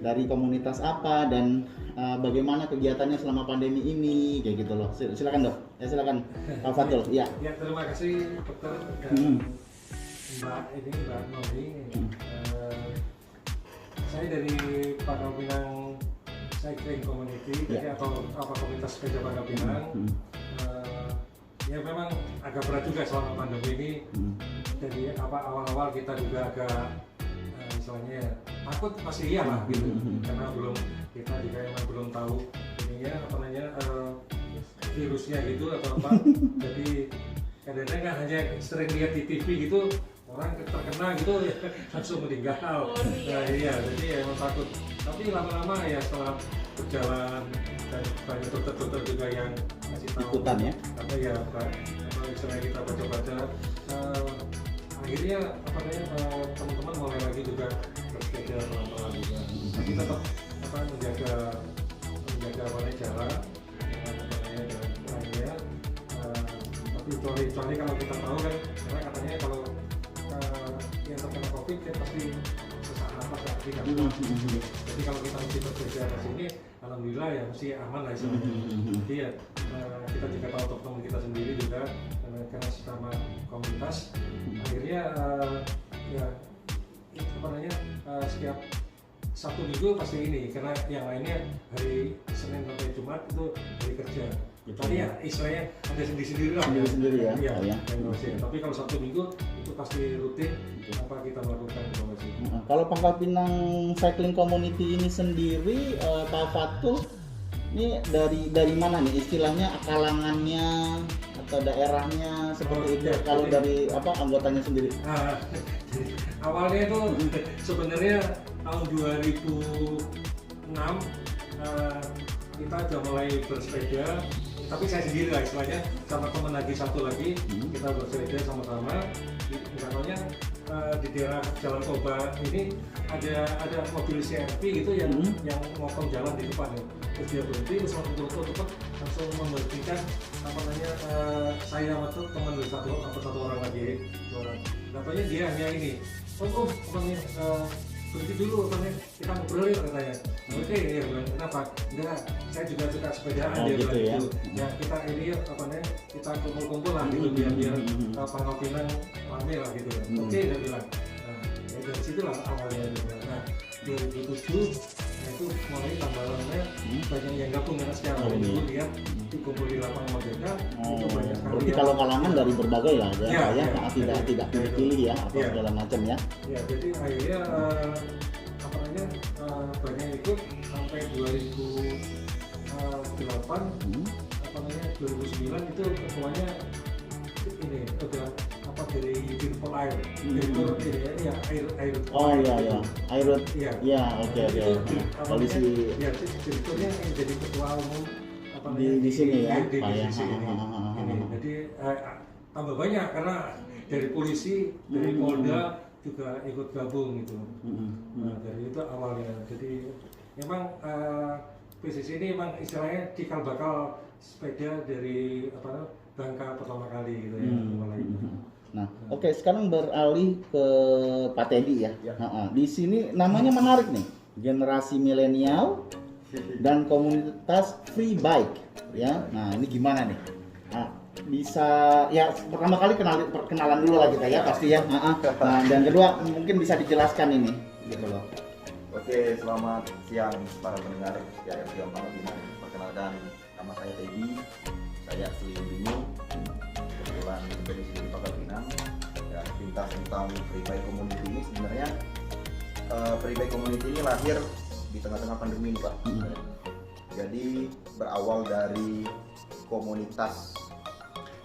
dari komunitas apa dan bagaimana kegiatannya selama pandemi ini kayak gitu loh. Silakan Dok. Ya silakan Pak Fatul. Ya. Ya, terima kasih Dokter dan Mbak Noni. Saya dari Pangkal Pinang Cycling Community, jadi atau komunitas sepeda Pangkal Pinang. Ya memang agak berat juga selama pandemi ini. Jadi awal-awal kita juga agak misalnya takut masih iya lah gitu, karena kita juga emang belum tahu ininya apa namanya virusnya gitu atau apa. Jadi kadang-kadang kan hanya sering lihat di TV gitu orang terkena gitu ya, langsung meninggal. Nah iya, jadi ya emang takut. Tapi lama-lama ya setelah berjalan dan banyak dokter-dokter juga yang ngasih tahu ikutan ya. Apa ya apa misalnya kita baca-baca akhirnya apa namanya teman-teman mulai lagi juga bersepeda pelan-pelan juga. Tapi tetap menjaga jarak dengan apa namanya dan lainnya. Tapi kecuali kalau kita tahu kan, karena katanya kalau yang terkena COVID kan pasti sesak nafas ya, tidak. Jadi kalau kita mesti bersepeda ke sini, alhamdulillah ya mesti aman lah istilahnya. Jadi ya kita juga tahu teman-teman kita sendiri juga karena sama komunitas akhirnya ya apa namanya setiap Sabtu Minggu pasti ini, karena yang lainnya hari Senin sampai Jumat itu hari kerja. Tadi ya istilahnya ada sendiri-sendiri lah. Sendiri ya. Iya. Tapi kalau Sabtu Minggu itu pasti rutin apa kita melakukan evaluasi. Kalau Pangkal Pinang Cycling Community ini sendiri, Pak Fatul, ini dari mana nih istilahnya, kalangannya atau daerahnya seperti itu? Kalau dari anggotanya sendiri? Jadi awalnya itu sebenarnya tahun 2006 kita sudah mulai bersepeda, tapi saya sendiri lah istilahnya, sama teman lagi satu lagi kita bersepeda sama-sama. Contohnya di daerah Jalan Toba ini ada mobil CRV gitu yang motong jalan di depan ya. Terus dia berhenti, terus langsung memberhentikan apa namanya saya sama teman satu orang lagi. Katanya dia hanya ini, berhenti dulu, kita ngobrol yuk katanya. Oke, ya bilang kenapa? Enggak, saya juga suka sepedaan dia gitu bilang ya. gitu. Ya kita ini yuk kita kumpul-kumpul lah gitu biar Pangkal Pinang rame lah gitu. Oke, dia bilang. Nah, ya dari situlah awalnya gitu. Nah, 2007 itu mulai tambah ramai, banyak yang gabung karena sekarang dulu lihat dikumpul di lapangan Merdeka itu banyak sekali. Berarti kalau kalangan dari berbagai lah ya, tidak pilih ya atau ya. segala macam ya. Ya, jadi akhirnya apa namanya banyak ikut sampai 2008 apa namanya 2009 itu ketuanya ini udah dari Dirpol Air, Dirpol ya air. Oh iya, air. Iya. Ya, oke. Polisi. Ya, Dirpolnya jadi ketua umum apa di sini ya, Pak ya. Jadi tambah banyak karena dari polisi, dari Polda juga ikut gabung gitu. Nah, dari itu awalnya. Jadi memang PCC ini memang istilahnya cikal bakal sepeda dari Bangka pertama kali gitu ya. Nah, oke, sekarang beralih ke Pak Teddy ya. Di sini namanya menarik nih, generasi milenial dan komunitas free bike ya. Nah, ini gimana nih? Nah, bisa ya pertama kali perkenalan dulu lah kita ya pasti ya. Nah, dan kedua mungkin bisa dijelaskan ini gitu loh. Oke, selamat siang para pendengar ya FM Pangkal Pinang. Perkenalkan, nama saya Teddy. Saya asli Binyu. Kebetulan dari sini Pangkal Pinang. Dan pintas tentang free bike community ini sebenarnya free bike community ini lahir di tengah-tengah pandemi ini, Pak. Jadi berawal dari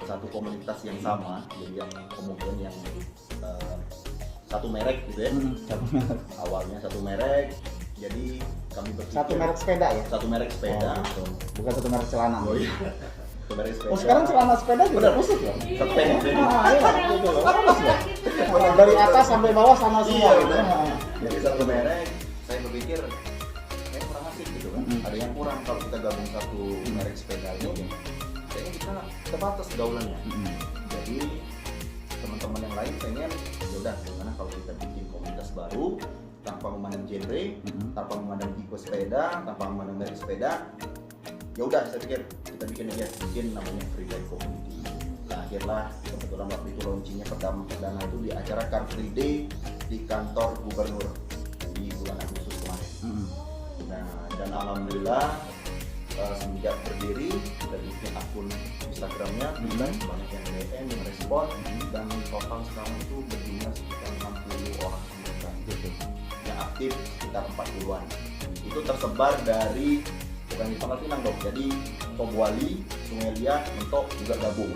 satu komunitas yang sama, jadi yang kemudian yang satu merek gitu ya. Awalnya satu merek, jadi kami berpikir Satu merek sepeda ya? Satu merek sepeda. Bukan satu merek celana. Oh iya. Satu merek sepeda. Oh, sekarang celana sepeda juga khusus loh. Sepeda. Iya, gitu loh. Dari atas sampai bawah sama semua gitu. Jadi satu merek, saya berpikir kayak kurang asik gitu kan. Ada yang kurang kalau kita gabung satu merek sepeda ini. Kayaknya kita terbatas gaulannya. Jadi teman-teman yang lain pengen, ya udah gimana kalau kita bikin komunitas baru tanpa memandang genre, tanpa memandang tipe sepeda, tanpa memandang merek sepeda. Ya udah, saya pikir kita bikin namanya Free Bike Community. Akhirlah kebetulan waktu itu launchingnya perdana itu di acara Car Free Day di kantor gubernur di bulan Agustus kemarin. Nah, dan alhamdulillah semenjak berdiri kita bikin akun Instagramnya, banyak yang DM, yang respon, dan total sekarang itu berjumlah sekitar 60 orang yang aktif, sekitar 40-an. Itu tersebar dari bukan di Pangkal Pinang dong, jadi Tobuali, Sungai Liat, Mentok juga gabung.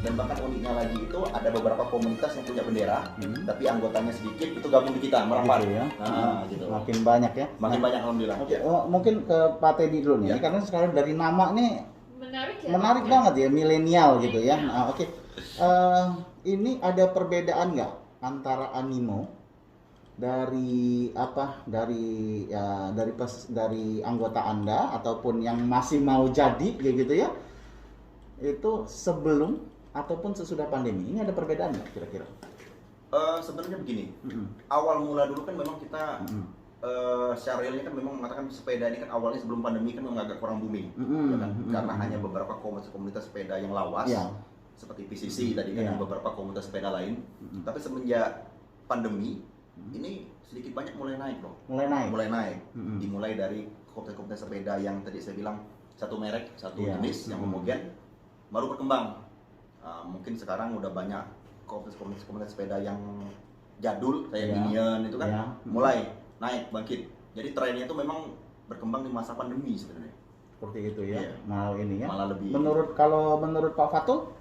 Dan bahkan uniknya lagi itu ada beberapa komunitas yang punya bendera, tapi anggotanya sedikit, itu gabung di kita, merapat. Gitu ya. Nah, gitu. Makin banyak ya. Makin banyak alhamdulillah. Oke, mungkin ke Pak Teddy dulu nih, karena sekarang dari nama nih menarik banget ya, milenial gitu ya. Nah, oke. Ini ada perbedaan nggak antara animo dari dari anggota Anda ataupun yang masih mau jadi kayak gitu ya, itu sebelum ataupun sesudah pandemi? Ini ada perbedaan nggak kira-kira? Sebenarnya begini, awal mula dulu kan memang kita secara realnya kan memang mengatakan sepeda ini kan awalnya sebelum pandemi kan memang agak kurang booming, ya kan? Karena hanya beberapa komunitas sepeda yang lawas, seperti PCC tadi kan, dan beberapa komunitas sepeda lain. Tapi semenjak pandemi ini sedikit banyak mulai naik loh. Mulai naik. Dimulai dari komunitas sepeda yang tadi saya bilang satu merek, satu jenis yang homogen, baru berkembang. Mungkin sekarang udah banyak komunitas sepeda yang jadul kayak Minion itu kan mulai naik, bangkit. Jadi trennya itu memang berkembang di masa pandemi sebenarnya. Seperti itu ya. Malah ini ya. Malah lebih. Kalau menurut Pak Fatul?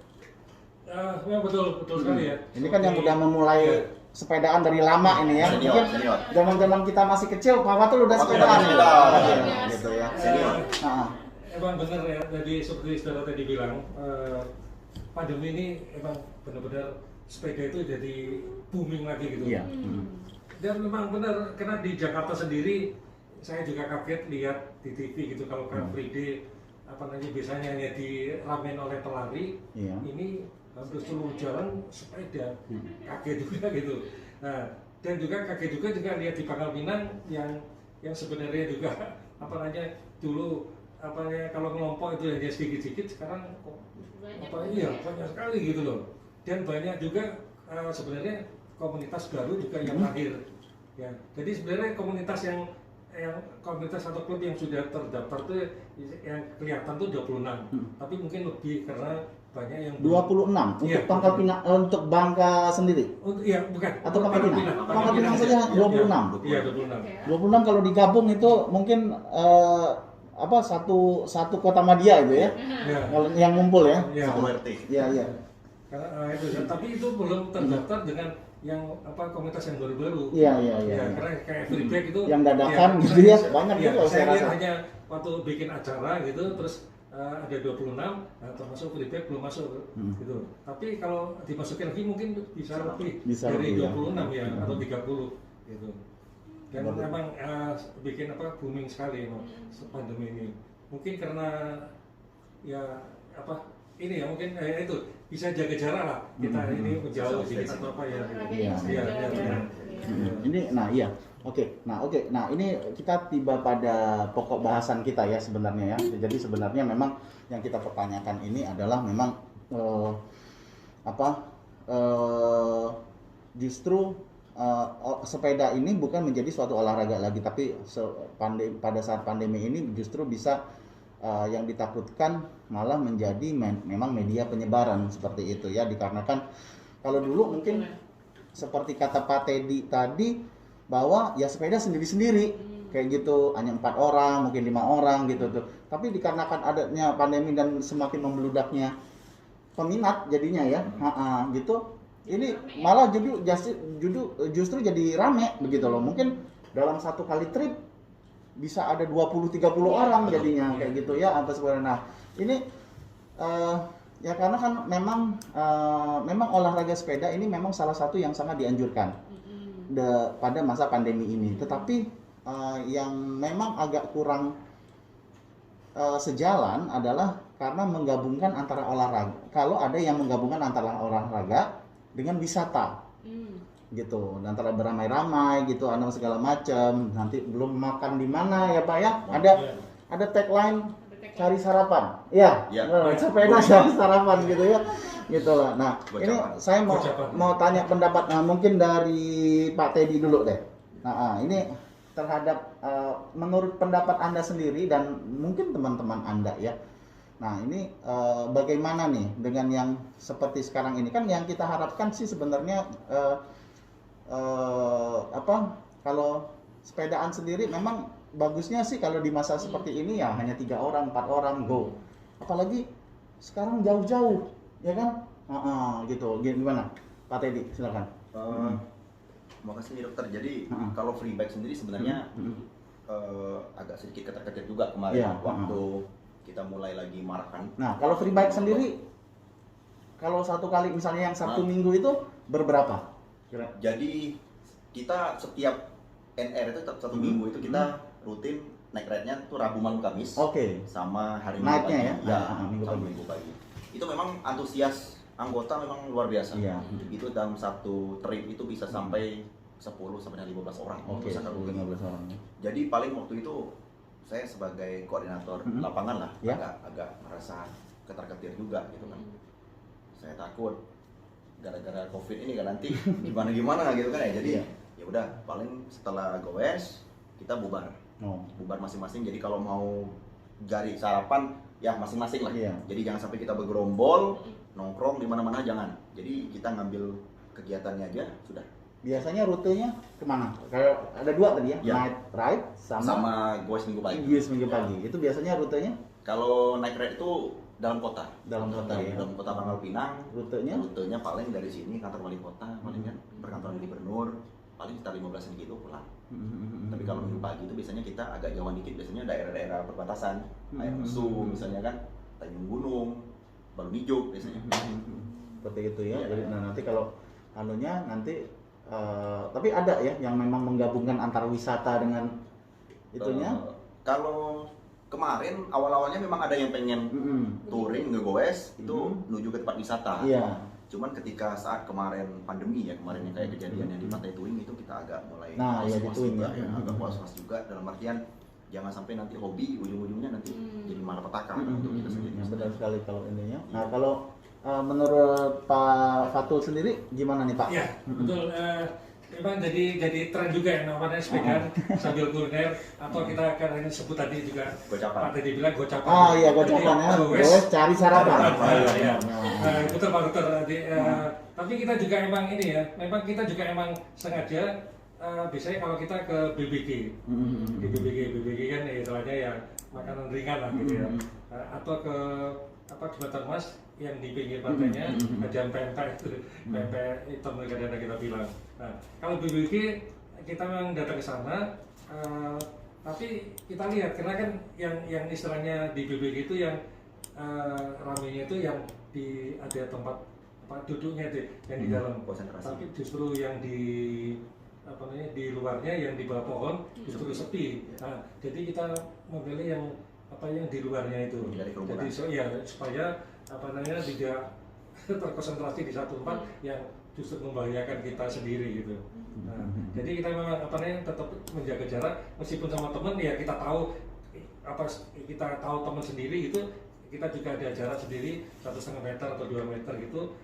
Ya betul sekali ya. Ini kan yang udah memulai sepedaan dari lama ini ya. Senior. Zaman kita masih kecil, Pak Fatul udah sepedaan gitu ya. Senior. Emang benar ya, jadi seperti saudara tadi bilang, pandemi ini emang benar-benar sepeda itu jadi booming lagi gitu. Iya. Dan memang benar, karena di Jakarta sendiri saya juga kaget lihat di TV gitu kalau Car Free Day biasanya hanya diramein oleh pelari, ini hampir seluruh jalan sepeda. Kaget juga gitu. Nah, dan juga kaget juga lihat di Pangkal Pinang yang sebenarnya juga dulu kalau ngelompok itu hanya sedikit-sedikit, sekarang banyak sekali gitu loh. Dan banyak juga sebenarnya komunitas baru juga yang lahir. Ya, jadi sebenarnya komunitas komunitas atau klub yang sudah terdaftar tuh yang kelihatan tuh 26. Tapi mungkin lebih karena banyak yang 26 untuk Pangkal Pinang, untuk Bangka sendiri. Iya, bukan. Atau Pangkal Pinang. Pangkal Pinang saja 26. Iya, 26. 26 kalau digabung itu mungkin satu kota Madia itu ya. Kalau yang ngumpul ya. Satu RT. Iya. Karena itu, tapi itu belum terdaftar dengan yang komunitas yang baru-baru. Iya. Karena kayak Free Bike itu yang dadakan gitu ya, banyak juga saya rasa. hanya waktu bikin acara gitu, terus ada 26, termasuk Free Bike belum masuk gitu. Tapi kalau dimasukin lagi mungkin bisa lebih dari 26 ya, atau 30 gitu. Dan memang bikin booming sekali pandemi ini. Mungkin karena mungkin itu bisa jaga jarak lah kita ini menjauh sedikit atau ya. Iya. Oke. Nah, ini kita tiba pada pokok bahasan kita ya sebenarnya ya. Jadi sebenarnya memang yang kita pertanyakan ini adalah memang justru sepeda ini bukan menjadi suatu olahraga lagi, tapi pada saat pandemi ini justru bisa yang ditakutkan malah menjadi memang media penyebaran seperti itu ya, dikarenakan kalau dulu mungkin seperti kata Pak Teddy tadi bahwa ya sepeda sendiri-sendiri kayak gitu, hanya 4 orang mungkin 5 orang gitu tuh, tapi dikarenakan adanya pandemi dan semakin membeludaknya peminat jadinya ya gitu, ini malah justru jadi rame begitu loh. Mungkin dalam satu kali trip bisa ada 20-30 orang jadinya kayak gitu ya atas sepeda. Nah ini ya karena kan memang olahraga sepeda ini memang salah satu yang sangat dianjurkan pada masa pandemi ini. Tetapi yang memang agak kurang sejalan adalah karena menggabungkan antara olahraga. Kalau ada yang menggabungkan antara olahraga dengan wisata. gitu, antara beramai-ramai gitu, ada segala macam. Nanti belum makan di mana ya Pak ya? Ada tagline cari sarapan. Iya, Ya. sepeda cari sarapan gitu ya. Gitu lah. Nah, ini Gocapan. saya mau tanya pendapat mungkin dari Pak Teddy dulu deh. Nah, ini terhadap menurut pendapat Anda sendiri dan mungkin teman-teman Anda ya. Nah, ini bagaimana nih dengan yang seperti sekarang ini, kan yang kita harapkan sih sebenarnya kalau sepedaan sendiri memang bagusnya sih kalau di masa seperti ini ya hanya 3 orang 4 orang go, apalagi sekarang jauh-jauh ya kan. Gitu gimana Pak Teddy, silakan. Terima kasih nih dokter. Jadi kalau free bike sendiri sebenarnya agak sedikit ketar-ketir juga kemarin waktu kita mulai lagi marahan. Nah, kalau free bike sendiri, kalau satu kali misalnya yang Sabtu Minggu itu berberapa? Jadi kita setiap NR itu satu minggu itu kita rutin naik ride-nya tuh Rabu Malam Kamis. Oke. Sama hari Minggu Naiknya pagi. ya? Minggu pagi. Minggu pagi. Itu memang antusias anggota memang luar biasa. Iya. Itu dalam satu trip itu bisa sampai 10 sampai 15 orang. Oke, 15 orang. Jadi paling waktu itu saya sebagai koordinator lapangan lah agak merasa ketar-ketir juga gitu kan. Saya takut gara-gara Covid ini kan nanti gimana gitu kan ya. Jadi ya udah paling setelah goes kita bubar. Bubar masing-masing. Jadi kalau mau cari sarapan ya masing-masing lah. Jadi jangan sampai kita bergerombol nongkrong di mana-mana, jangan. Jadi kita ngambil kegiatannya aja sudah. Biasanya rutenya kemana? Kalau ada 2 tadi ya, night ride sama goes minggu pagi. Goes minggu pagi. Itu biasanya rutenya? Kalau night ride itu dalam kota. Dalam kota ya. Dalam kota Pangkal Pinang. Rutenya Paling dari sini kantor wali kota, paling kan perkantoran gubernur, paling sekitar 15 kilo pulang. Tapi kalau minggu pagi itu biasanya kita agak jauhan dikit, biasanya daerah-daerah perbatasan, Air Mesu misalnya kan, Tanjung Gunung, Balun Ijo biasanya. Seperti itu ya. Jadi nanti kalau nanti tapi ada ya yang memang menggabungkan antara wisata dengan itunya. Kalau kemarin awal-awalnya memang ada yang pengen touring ngegoes itu menuju ke tempat wisata. Iya. Cuman ketika saat kemarin pandemi yang kayak kejadian yang di Pantai Tuing itu kita agak mulai was-was juga, agak was-was juga dalam artian jangan sampai nanti hobi ujung-ujungnya nanti jadi malapetaka untuk kita sendiri. Benar sekali kalau ininya. Nah, kalau menurut Pak Fatul sendiri gimana nih Pak? Iya, betul. Memang jadi tren juga ya namanya sepeda sambil kuliner atau kita akan sebut tadi juga Gocapan. Pak tadi bilang gocapan. Iya, gocapan ya. Goes cari sarapan. Iya. Betul Pak Dokter. Tapi kita juga emang ini ya, memang kita juga emang sengaja biasanya kalau kita ke BBG, di BBG kan istilahnya ya makanan ringan lah gitu ya, atau ke Jembatan Mas yang di pinggir pantainya ada pempek itu, pempek hitam kadang kita bilang. Nah, kalau BBG kita memang datang ke sana, tapi kita lihat karena kan yang istilahnya di BBG itu yang ramenya itu yang ada tempat duduknya itu yang di dalam konsentrasi. Tapi justru yang di luarnya yang di bawah pohon justru sepi. Nah, jadi kita memilih yang di luarnya itu. Jadi supaya tidak terkonsentrasi di satu tempat yang justru membahayakan kita sendiri gitu. Nah, jadi kita memang tetap menjaga jarak meskipun sama teman ya kita tahu teman sendiri gitu. Kita juga ada jarak sendiri 1,5 meter atau 2 meter gitu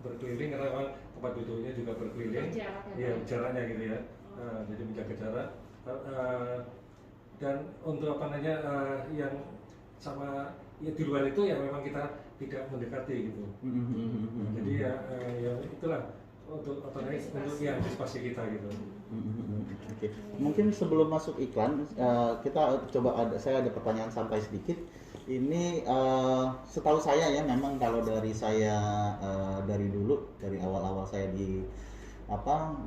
berkeliling karena memang tempat duduknya juga berkeliling. Jaraknya gitu ya. Jadi menjaga jarak. Dan untuk yang sama di luar itu ya memang kita tidak mendekati gitu. Jadi ya itulah untuk yang antisipasi kita gitu. Oke. Mungkin sebelum masuk iklan kita coba saya ada pertanyaan santai sedikit. Ini setahu saya ya memang kalau dari saya dari awal-awal saya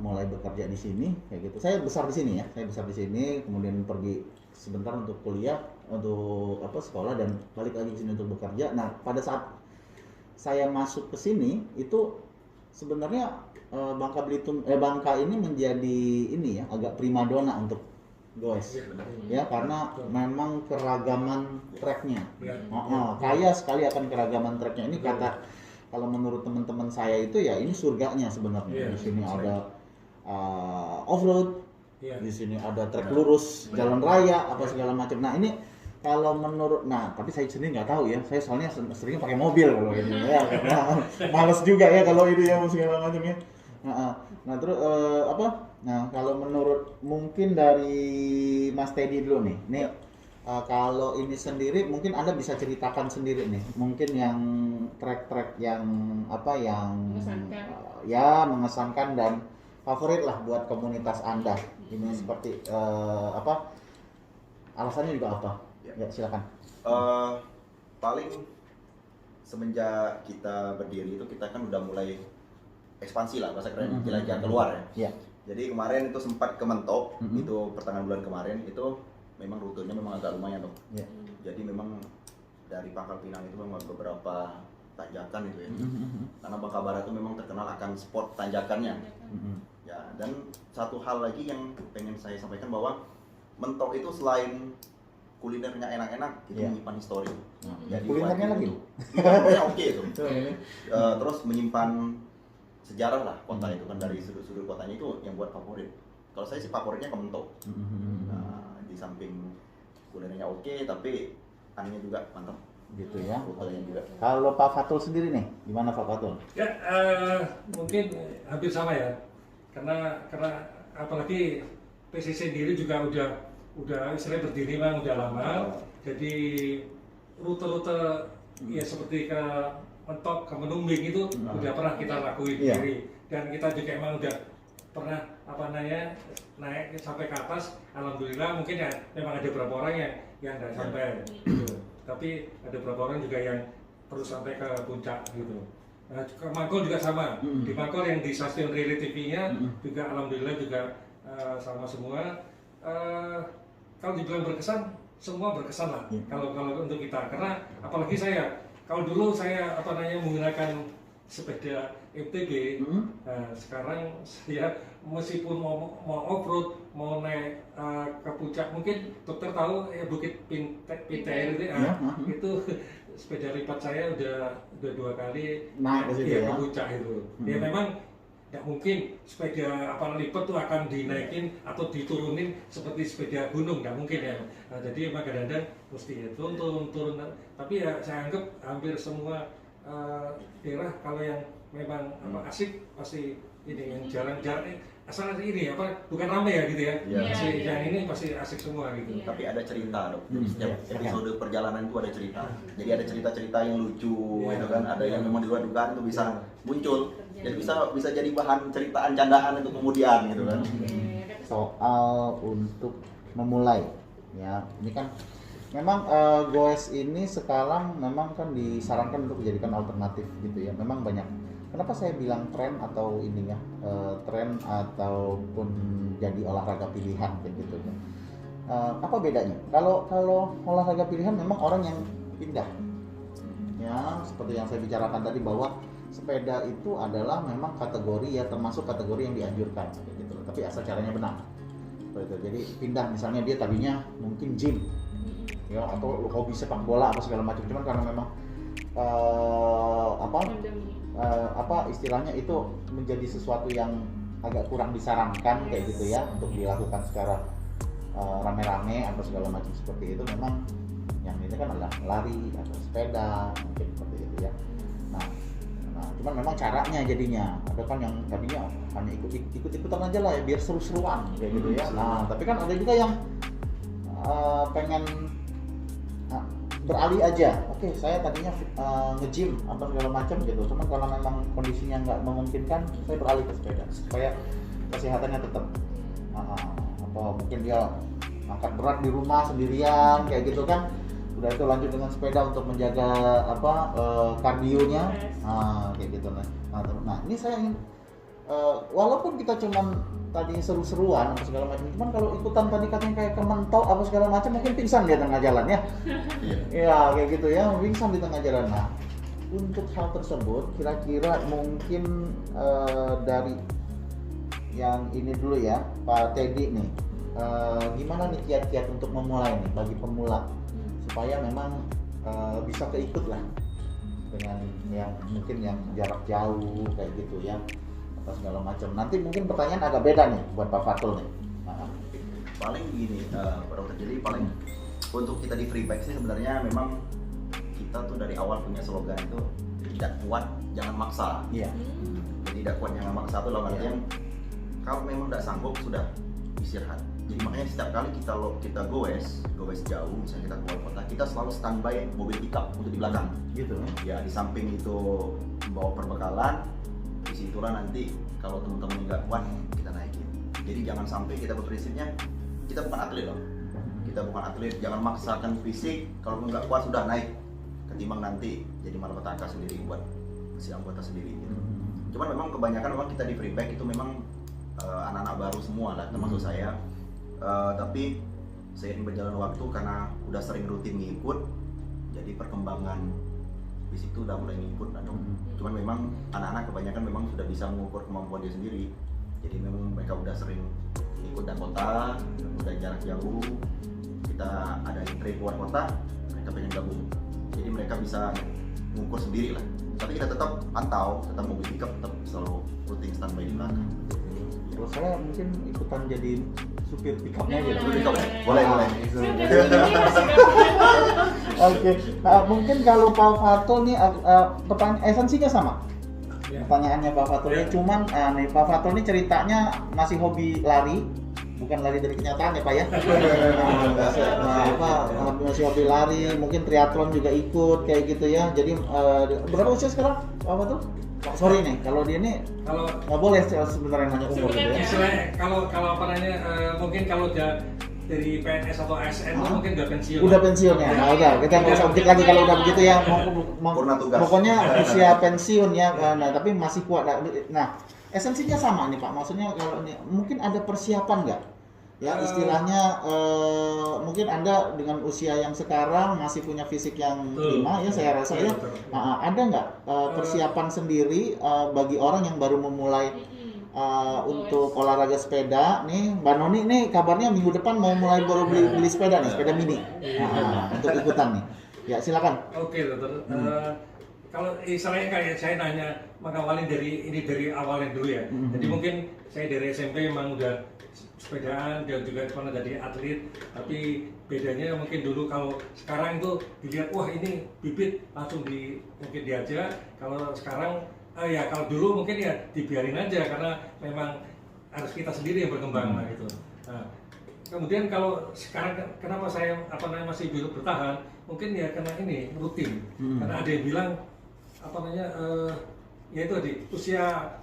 mulai bekerja di sini kayak gitu. Saya besar di sini ya. Saya besar di sini, kemudian pergi sebentar untuk kuliah, untuk sekolah dan balik lagi ke sini untuk bekerja. Nah, pada saat saya masuk ke sini itu sebenarnya Bangka ini menjadi ini ya agak primadona untuk goes. Ya, karena memang keragaman treknya. Kaya sekali akan keragaman treknya. Ini kata kalau menurut teman-teman saya itu ya ini surganya sebenarnya. Di sini ada off-road, Iya. di sini ada trek lurus, jalan raya, apa segala macam. Nah ini kalau menurut, tapi saya sendiri nggak tahu ya, saya soalnya sering pakai mobil kalau ini ya, karena males juga ya kalau ini ya segala macamnya. Nah terus Nah kalau menurut mungkin dari Mas Teddy dulu nih, kalau ini sendiri mungkin Anda bisa ceritakan sendiri nih, mungkin yang trek-trek yang mengesankan dan favorit lah buat komunitas Anda. Ini seperti alasannya juga apa? Ya silakan. Paling semenjak kita berdiri itu kita kan udah mulai ekspansi lah, bahasa keren, jelajah keluar ya. Jadi kemarin itu sempat ke Mentok, itu pertengahan bulan kemarin itu memang rutenya memang agak lumayan dong. Jadi memang dari Pangkal Pinang itu memang beberapa tanjakan itu ya. Karena Bangka Barat itu memang terkenal akan spot tanjakannya. Ya, dan satu hal lagi yang pengen saya sampaikan bahwa Mentok itu selain kulinernya enak-enak, itu menyimpan histori. Jadi kulinernya lagi? Kulinernya oke itu. Terus menyimpan sejarah lah kota itu kan, dari sudut-sudut kotanya itu yang buat favorit. Kalau saya sih favoritnya ke Mentok. Nah, di samping kulinernya oke, tapi anehnya juga mantap. Gitu ya. Rutenya juga. Kalau Pak Fatul sendiri nih, gimana Pak Fatul? Ya, mungkin hampir sama ya. Karena apalagi PCC sendiri juga udah istilahnya berdiri memang udah lama. Jadi rute-rute ya seperti ke Mentok, ke Menumbing itu udah pernah kita lakuin sendiri. Dan kita juga emang udah pernah naik sampai ke atas. Alhamdulillah mungkin ya memang ada beberapa orang yang nggak sampai gitu. Tapi ada beberapa orang juga yang terus sampai ke puncak gitu. Nah, ke Mangkol juga sama. Di Mangkol yang di stasiun Rele TV-nya juga alhamdulillah juga sama semua. Kalau dibilang berkesan, semua berkesan lah. Kalau untuk kita, karena apalagi kalau dulu saya menggunakan sepeda MTB, sekarang saya meskipun mau off-road, mau naik ke puncak, mungkin dokter tahu Bukit Pintair itu sepeda lipat saya udah 2 kali naik ke puncak itu. Ya memang nggak mungkin sepeda lipat tuh akan dinaikin atau diturunin seperti sepeda gunung, nggak mungkin ya. Nah, jadi emang kadang-kadang mesti turun. Tapi ya saya anggap hampir semua daerah kalau yang memang asik pasti ini yang jalan-jalan asal ini bukan ramai ya gitu ya. Yang ini pasti asik semua gitu. Tapi ada cerita dong. Jadi setiap episode perjalanan itu ada cerita. Jadi ada cerita-cerita yang lucu, itu kan. Ada yang memang di luar dugaan itu bisa muncul. Jadi bisa jadi bahan ceritaan candaan itu kemudian gitu kan. Soal untuk memulai ya, ini kan memang goes ini sekarang memang kan disarankan untuk dijadikan alternatif gitu ya. Memang banyak. Kenapa saya bilang tren atau ini ya, tren ataupun jadi olahraga pilihan kayak gitu ya. Apa bedanya? Kalau olahraga pilihan memang orang yang pindah. Ya, seperti yang saya bicarakan tadi bahwa sepeda itu adalah memang kategori ya, termasuk kategori yang dianjurkan kayak gitu. Tapi asal caranya benar. Seperti itu. Jadi pindah, misalnya dia tadinya mungkin gym ya, atau hobi sepak bola apa segala macam, cuman karena memang istilahnya itu menjadi sesuatu yang agak kurang disarankan kayak gitu ya untuk dilakukan secara rame-rame atau segala macam seperti itu. Memang yang ini kan adalah lari atau sepeda mungkin seperti itu ya. Nah cuman memang caranya jadinya ada kan yang tadinya hanya ikut-ikutan aja lah ya biar seru-seruan kayak gitu ya. Nah tapi kan ada juga yang pengen beralih aja. Oke, saya tadinya nge-gym atau segala macam gitu, cuman kalau memang kondisinya nggak memungkinkan, saya beralih ke sepeda supaya kesehatannya tetap. Atau mungkin dia angkat berat di rumah sendirian kayak gitu kan, udah itu lanjut dengan sepeda untuk menjaga kardionya, kayak gitu. Nah ini saya ingin walaupun kita cuman tadi seru-seruan apa segala macam, cuman kalau ikutan tadi katanya kayak ke Mentok apa segala macam, mungkin pingsan di tengah jalan ya. Iya kayak gitu ya, pingsan di tengah jalan. Nah untuk hal tersebut kira-kira mungkin dari yang ini dulu ya Pak Teddy nih, gimana nih kiat-kiat untuk memulai nih bagi pemula supaya memang bisa keikut lah dengan yang mungkin yang jarak jauh kayak gitu ya, apa segala macam. Nanti mungkin pertanyaan agak beda nih buat Pak Fatul nih. Nah, Paling gini, Pak Dokter, jadi paling untuk kita di free bike sih sebenarnya memang kita tuh dari awal punya slogan itu tidak kuat jangan maksa. iya. Jadi tidak kuat jangan maksa tuh dalam artian kalau memang tidak sanggup sudah istirahat. Jadi makanya setiap kali kita goes jauh, misalnya kita keluar kota, kita selalu standby mobil pickup untuk di belakang. Gitu. Ya di samping itu bawa perbekalan, di situlah nanti kalau teman-teman nggak kuat kita naikin. Jadi jangan sampai kita berprinsipnya kita bukan atlet loh. Kita bukan atlet, jangan maksakan fisik. Kalau nggak kuat sudah naik, ketimbang nanti jadi malapetaka sendiri buat si anggota sendiri. Gitu. Cuman memang kebanyakan memang kita di free bike itu memang anak-anak baru semua lah, termasuk saya. Tapi seiring berjalan waktu karena udah sering rutin ngikut, jadi perkembangan fisik itu udah mulai ngikut lah dong. Cuman memang anak-anak kebanyakan memang sudah bisa mengukur kemampuan dia sendiri. Jadi memang mereka udah sering ikut dan kota, udah jarak jauh. Kita ada trail keluar kota, mereka pengen gabung. Jadi mereka bisa mengukur sendiri lah. Tapi kita tetap pantau, tetap mobil pickup, tetap selalu rutin standby di belakang. Terus saya mungkin ikutan jadi supir pickupnya aja. Supir pick up ya? Boleh. Oke, mungkin kalau Pak Fatul nih pertanyaan esensinya sama. Ya. Pertanyaannya Pak Fatul ini cuman nih Pak Fatul ini ceritanya masih hobi lari, bukan lari dari kenyataan ya Pak ya. Masih hobi lari, mungkin triathlon juga ikut kayak gitu ya. Jadi berapa usia sekarang Pak Fatul? Sorry nih, kalau dia nih Kalau nggak boleh sebenarnya nanya umur gitu ya. istilahnya kalau apa namanya mungkin kalau udah dari PNS atau ASN itu mungkin udah pensiun. Udah pensiun ya. Nah, udah kita nggak usah update lagi kalau udah begitu ya. Purna tugas. Pokoknya usia pensiun ya. Nah, tapi masih kuat. Nah, esensinya sama nih Pak. Maksudnya kalau ini mungkin ada persiapan nggak? Ya istilahnya mungkin Anda dengan usia yang sekarang masih punya fisik yang prima ya saya rasa ya. Ada nggak persiapan sendiri bagi orang yang baru memulai untuk olahraga sepeda nih? Mbak Noni nih kabarnya minggu depan mau mulai baru beli sepeda nih, sepeda mini untuk ikutan nih. Ya silakan. Oke dokter. Kalau istilahnya kayak saya nanya mengawali dari awalnya dulu ya. Jadi mungkin saya dari SMP memang udah sepedaan dan juga pernah jadi atlet, tapi bedanya mungkin dulu kalau sekarang itu dilihat wah ini bibit langsung mungkin diajak. Kalau sekarang ya kalau dulu mungkin ya dibiarin aja karena memang harus kita sendiri yang berkembang lah gitu. Nah, kemudian kalau sekarang kenapa saya masih bisa bertahan? Mungkin ya karena ini rutin. Karena ada yang bilang ya itu tadi usia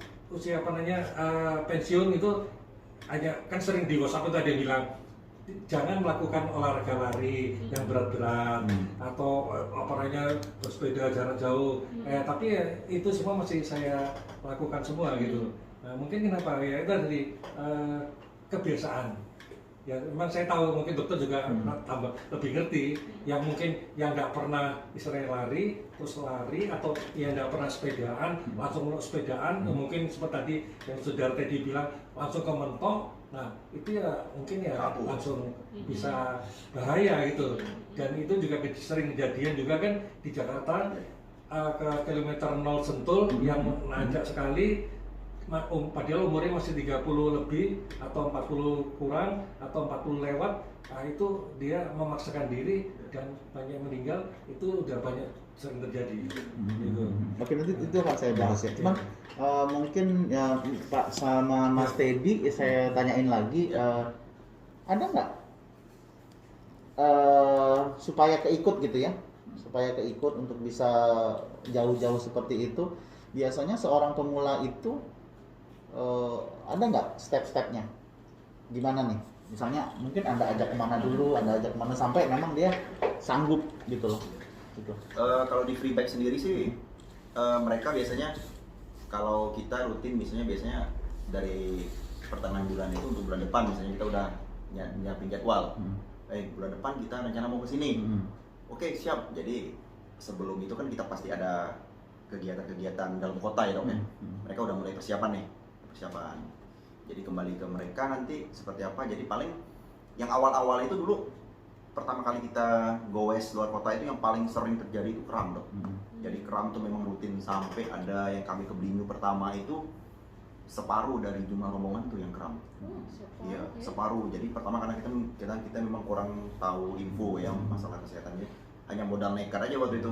pensiun itu hanya kan sering di WhatsApp itu ada yang bilang jangan melakukan olahraga lari yang berat-berat atau bersepeda jarak jauh. Tapi ya, itu semua masih saya lakukan semua gitu. Nah, mungkin kenapa ya itu dari kebiasaan. Ya memang saya tahu mungkin dokter juga tambah lebih ngerti yang mungkin yang nggak pernah istilahnya lari terus lari atau yang nggak pernah sepedaan langsung sepedaan mungkin seperti tadi yang saudara tadi bilang langsung ke mentok. Nah itu ya mungkin ya langsung bisa bahaya gitu. Dan itu juga sering kejadian juga kan di Jakarta ke kilometer 0 Sentul yang nanjak sekali. Padahal umurnya masih 30 lebih atau 40 kurang atau 40 lewat, nah itu dia memaksakan diri dan banyak meninggal, itu udah banyak sering terjadi gitu. Oke, nanti itu akan saya bahas ya. Cuman mungkin ya Pak sama Mas Teddy saya tanyain lagi ada nggak supaya keikut gitu ya, supaya keikut untuk bisa jauh-jauh seperti itu, biasanya seorang pemula itu ada nggak step-stepnya? Gimana nih? Misalnya mungkin Anda ajak kemana dulu, Anda ajak kemana sampai memang dia sanggup gitu loh. Gitu. Kalau di free bike sendiri sih mereka biasanya kalau kita rutin biasanya dari pertengahan bulan itu untuk bulan depan misalnya kita udah nyiapin jadwal. Bulan depan kita rencana mau ke sini. Oke, siap. Jadi sebelum itu kan kita pasti ada kegiatan-kegiatan dalam kota ya dok ya. Mereka udah mulai persiapan. Jadi kembali ke mereka nanti seperti apa. Jadi paling yang awal-awal itu dulu pertama kali kita goes luar kota itu yang paling sering terjadi itu kram dok. Jadi kram tuh memang rutin sampai ada yang kami ke Blinyu pertama itu separuh dari jumlah rombongan tuh yang kram. Iya, separuh. Jadi pertama karena kita memang kurang tahu info ya masalah kesehatannya. Hanya modal nekat aja waktu itu.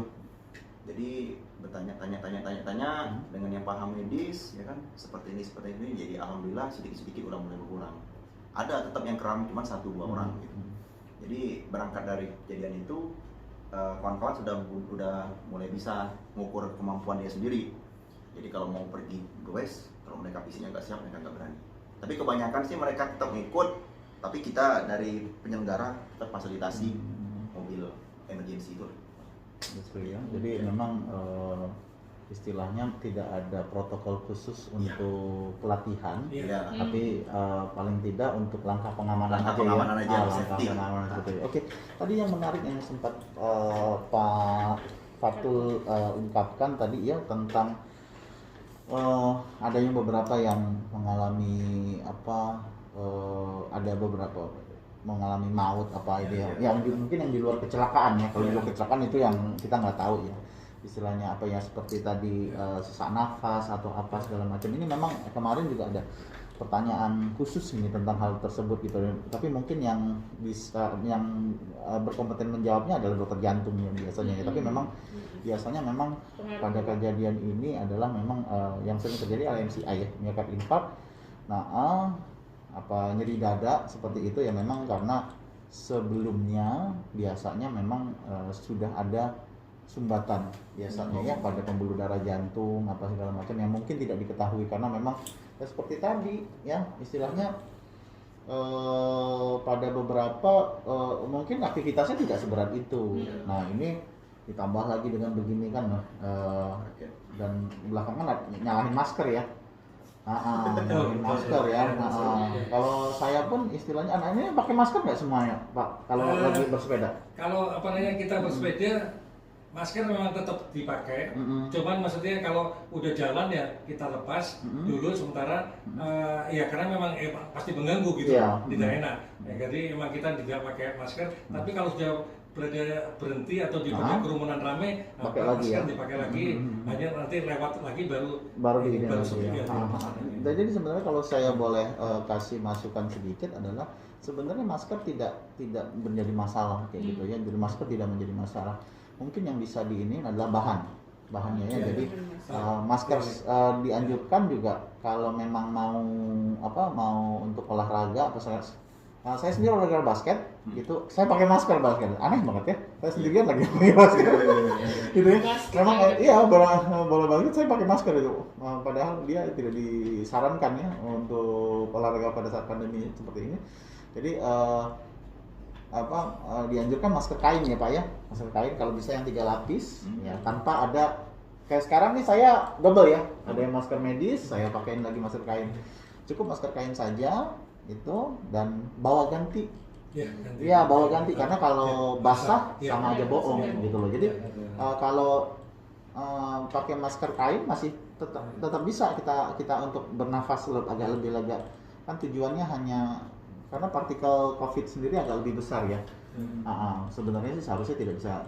Jadi bertanya dengan yang paham medis ya kan, seperti ini. Jadi alhamdulillah sedikit-sedikit udah mulai berkurang. Ada tetap yang kram cuma 1-2 orang gitu. Jadi berangkat dari kejadian itu kawan-kawan sudah mulai bisa mengukur kemampuan dia sendiri. Jadi kalau mau pergi goes, kalau mereka fisiknya nggak siap, mereka nggak berani. Tapi kebanyakan sih mereka tetap ngikut, tapi kita dari penyelenggara tetap fasilitasi mobil emergency itu. Betul ya. Jadi memang istilahnya tidak ada protokol khusus untuk pelatihan, tapi paling tidak untuk langkah pengamanan aja. Langkah pengamanan seperti itu. Oke, tadi yang menarik yang sempat Pak Fatul ungkapkan tadi ya tentang adanya beberapa yang mengalami ada beberapa mengalami maut yang mungkin yang di luar kecelakaan ya. Kalau di luar kecelakaan itu yang kita nggak tahu ya istilahnya apa ya, seperti tadi sesak nafas atau apa segala macam. Ini memang kemarin juga ada pertanyaan khusus ini tentang hal tersebut gitu. Tapi mungkin yang bisa berkompeten menjawabnya adalah dokter jantung ya biasanya ya. Tapi memang biasanya memang pada kejadian ini adalah memang yang sering terjadi adalah MCI ya, myocard infarct. Nah, nyeri dada seperti itu ya memang karena sebelumnya biasanya memang sudah ada sumbatan biasanya ya pada pembuluh darah jantung apa segala macam yang mungkin tidak diketahui karena memang ya seperti tadi ya istilahnya pada beberapa mungkin aktivitasnya tidak seberat itu. Nah ini ditambah lagi dengan begini kan dan belakangan nyalahin masker ya. Nyalahin masker ya. Kalau saya pun istilahnya anak ini pakai masker nggak semuanya Pak kalau lagi bersepeda? Kalau kita bersepeda masker memang tetap dipakai, cuman maksudnya kalau udah jalan ya kita lepas dulu sementara ya karena memang pasti mengganggu gitu, tidak enak. Ya, jadi memang kita tidak pakai masker, tapi kalau sudah berhenti atau di kerumunan ramai, masker dipakai lagi, hanya nanti lewat lagi baru Jadi sebenarnya kalau saya boleh kasih masukan sedikit adalah sebenarnya masker tidak menjadi masalah kayak gitu ya. Jadi masker tidak menjadi masalah. Mungkin yang bisa diinin adalah bahannya ya. Jadi masker dianjurkan juga kalau memang mau untuk olahraga atau saya sendiri olahraga basket gitu, saya pakai masker basket. Aneh banget ya. Saya sendirian lagi pakai masker. Gitu ya. Memang bola basket saya pakai masker itu. Padahal dia tidak disarankan ya untuk olahraga pada saat pandemi seperti ini. Jadi dianjurkan masker kain ya Pak ya, masker kain kalau bisa yang 3 lapis ya tanpa ada kayak sekarang nih saya double ya, ada yang masker medis saya pakaiin lagi masker kain, cukup masker kain saja itu dan bawa ganti bawa ganti karena kalau basah sama aja bohong gitu loh. Jadi kalau pakai masker kain masih tetap bisa kita untuk bernafas agak lebih lega kan, tujuannya hanya karena partikel COVID sendiri agak lebih besar ya. Sebenarnya sih seharusnya tidak bisa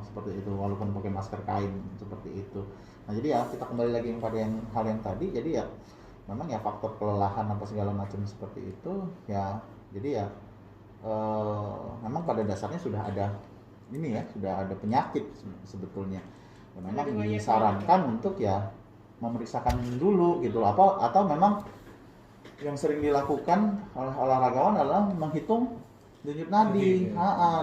seperti itu walaupun pakai masker kain seperti itu. Nah jadi ya kita kembali lagi pada hal yang tadi. Jadi ya memang ya faktor kelelahan apa segala macam seperti itu ya. Jadi ya memang pada dasarnya sudah ada sudah ada penyakit sebetulnya. Ya, memang disarankan untuk ya memeriksakan dulu gitu loh. Atau memang yang sering dilakukan oleh olahragawan adalah menghitung denyut nadi.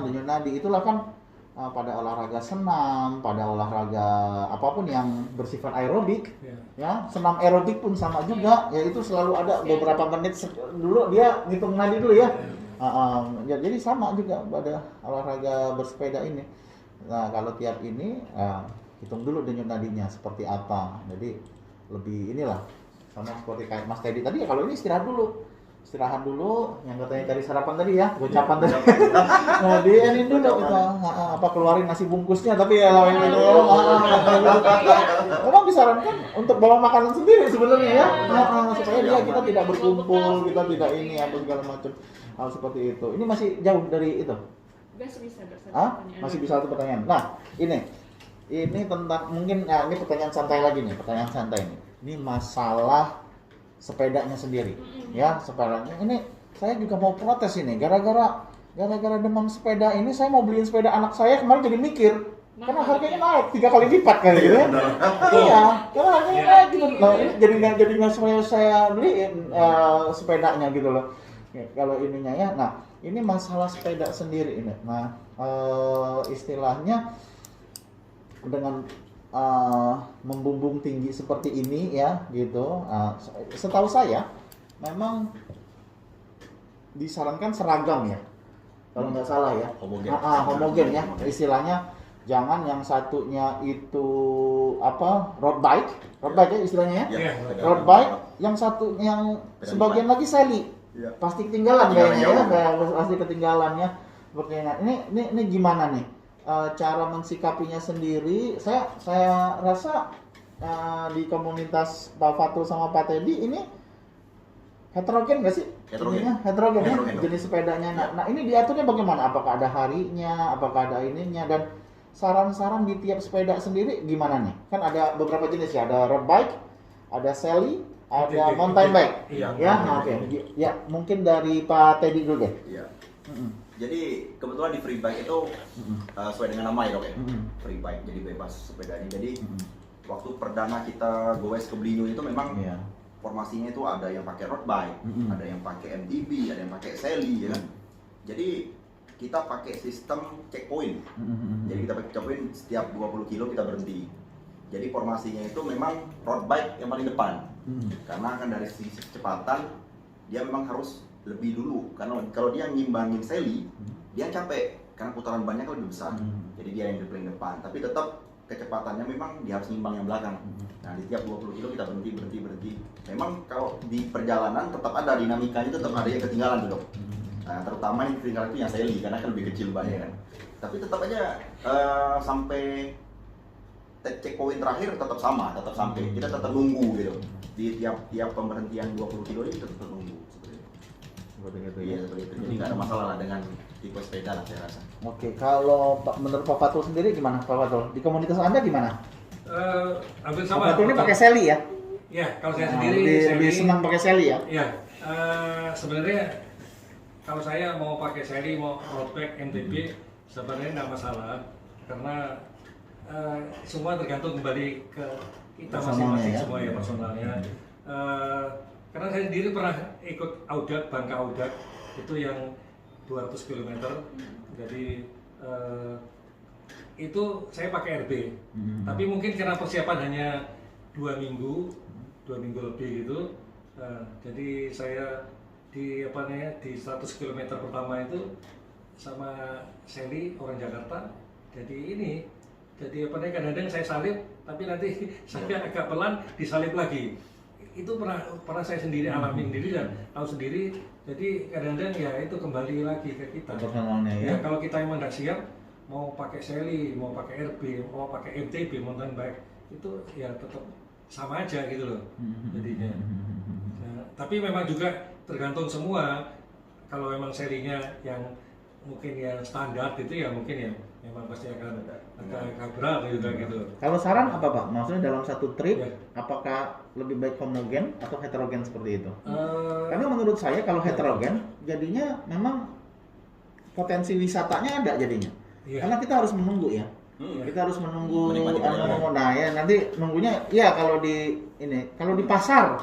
Denyut nadi itulah kan pada olahraga senam, pada olahraga apapun yang bersifat aerobik, ya senam aerobik pun sama juga, ya itu selalu ada beberapa menit dulu dia ngitung nadi dulu ya. Jadi sama juga pada olahraga bersepeda ini. Nah kalau tiap ini hitung dulu denyut nadinya seperti apa. Jadi lebih sama seperti kayak Mas Teddy tadi ya, kalau ini istirahat dulu yang katanya cari sarapan tadi ya, gocapan tadi. Nah ini dulu kita keluarin nasi bungkusnya tapi ya lawan itu memang disarankan untuk bawa makanan sendiri sebenarnya ya, supaya kita tidak berkumpul, kita tidak ini apa segala macam hal seperti itu. Ini masih jauh dari itu? Masih bisa satu pertanyaan. Nah ini tentang mungkin ini pertanyaan santai lagi nih, pertanyaan santai nih. Ini masalah sepedanya sendiri, ya sepedanya. Ini saya juga mau protes ini, gara-gara demam sepeda ini saya mau beliin sepeda anak saya kemarin jadi mikir, karena harganya naik 3 kali lipat kan gitu ya. Iya, karena harganya naik gitu. Nah, ini jadi nggak saya beliin sepedanya gitu loh. Ya, kalau ininya ya, nah ini masalah sepeda sendiri ini. Nah istilahnya dengan membumbung tinggi seperti ini ya gitu. Setahu saya memang disarankan seragam ya, kalau nggak salah ya. Homogen ya istilahnya. Jangan yang satunya itu road bike ya istilahnya ya. Road bike, yang satu yang sebagian lagi seli. Pasti ketinggalan kayaknya ya, pasti ketinggalannya. Ini gimana nih cara mensikapinya sendiri? Saya rasa di komunitas Pak Fatul sama Pak Teddy ini heterogen nggak sih? Heterogen ya jenis sepedanya. Nah ini diaturnya bagaimana? Apakah ada harinya? Apakah ada ininya? Dan saran-saran di tiap sepeda sendiri gimana nih? Kan ada beberapa jenis ya, ada road bike, ada sally, ada mountain bike. Oke. Ya, mungkin dari Pak Teddy dulu deh. Iya. Jadi kebetulan di free bike itu sesuai dengan nama ya dok ya. Free bike, jadi bebas sepedanya. Jadi waktu perdana kita goes ke Blinyu itu memang formasinya itu ada yang pakai road bike, ada yang pakai MTB, ada yang pakai sally ya kan. Jadi kita pakai sistem checkpoint. Jadi kita pakai checkpoint setiap 20 kilo kita berhenti. Jadi formasinya itu memang road bike yang paling depan. Karena kan dari sisi kecepatan dia memang harus lebih dulu. Karena kalau dia ngimbangin sally, dia capek karena putaran bannya lebih besar. Jadi dia yang di paling depan. Tapi tetap kecepatannya memang dia harus ngimbang yang belakang. Nah di tiap 20 kilo kita berhenti. Memang kalau di perjalanan tetap ada dinamikanya, tetap ada yang ketinggalan tuh dok. Nah, terutama yang ketinggalan itu yang sally karena kan lebih kecil bannya kan. Tapi tetap aja sampai checkpoint terakhir tetap sampai. Kita tetap nunggu gitu. Di tiap pemberhentian 20 kilo ini kita tetap nunggu seperti itu. Iya seperti itu. Jadi nggak ada masalah lah dengan tipe sepeda lah saya rasa. Oke, kalau menurut Pak Fatul sendiri gimana Pak Fatul? Di komunitas Anda gimana? Hampir sama. Pak Fatul ini pakai sally ya? Ya, kalau saya sendiri lebih senang pakai sally ya? Iya. Sebenarnya kalau saya mau pakai seri, mau road bike, MTB, sebenarnya nggak masalah karena semua tergantung kembali ke kita masing-masing ya? Semua ya personalnya. Karena saya sendiri pernah ikut Audat, Bangka Audat itu yang 200 km. Jadi itu saya pakai RB. Tapi mungkin karena persiapan hanya 2 minggu lebih gitu. Jadi saya di 100 km pertama itu sama Sally orang Jakarta. Jadi kadang-kadang saya salib tapi nanti saya agak pelan disalib lagi. Itu pernah saya sendiri alami sendiri dan tahu sendiri. Jadi kadang-kadang ya itu kembali lagi ke kita. Ya kalau kita emang nggak siap mau pakai Sally, mau pakai RB, mau pakai MTB, mountain bike itu ya tetap sama aja gitu loh jadinya. Tapi memang juga tergantung semua. Kalau memang serinya yang mungkin yang standar gitu ya mungkin ya memang pasti akan agak berat juga gitu. Kalau saran apa Pak? Maksudnya dalam satu trip apakah lebih baik homogen atau heterogen seperti itu? Karena menurut saya kalau heterogen jadinya memang potensi wisatanya ada jadinya. Karena kita harus menunggu ya. Kita harus menunggu nah ya nanti nunggunya ya kalau di pasar.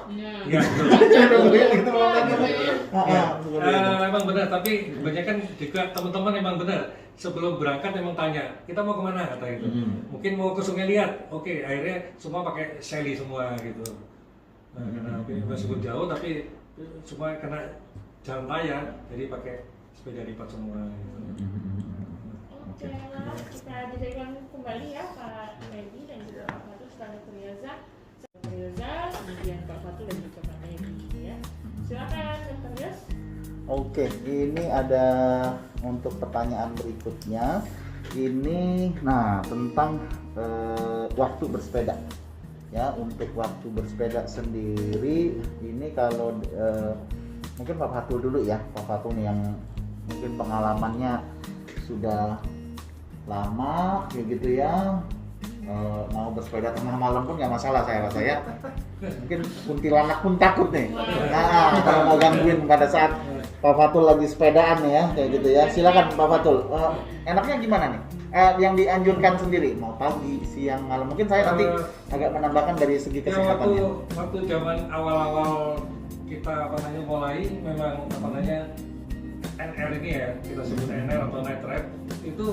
Memang benar, tapi kebanyakan juga teman-teman memang benar. Sebelum berangkat memang tanya, kita mau kemana kata itu. Mungkin mau ke Sungai Liat. Oke, akhirnya semua pakai sally semua gitu. Karena meskipun jauh tapi semua kena jalan raya, jadi pakai sepeda lipat semua gitu. Oke, kita jadikan kembali ya Pak Teddy dan juga Pak Fatul setelah Dr. Reza, kemudian Pak Fatul dan juga Pak Teddy ya. Silakan Dr. Yos. Oke, ini ada untuk pertanyaan berikutnya. Ini tentang waktu bersepeda. Ya, untuk waktu bersepeda sendiri ini kalau mungkin Pak Fatul dulu ya. Pak Fatul nih yang mungkin pengalamannya sudah lama kayak gitu ya, mau bersepeda tengah malam pun nggak masalah saya rasa ya. Mungkin kuntilanak pun takut nih. Nah, kalau mau gangguin pada saat Pak Fatul lagi sepedaan nih ya, kayak gitu ya. Silakan Pak Fatul. Enaknya gimana nih? Yang dianjurkan sendiri, mau pagi, siang, malam. Mungkin saya nanti agak menambahkan dari segi Ya, kesehatannya. waktu zaman awal-awal kita mulai memang NR ini ya, kita sebut NR atau night ride itu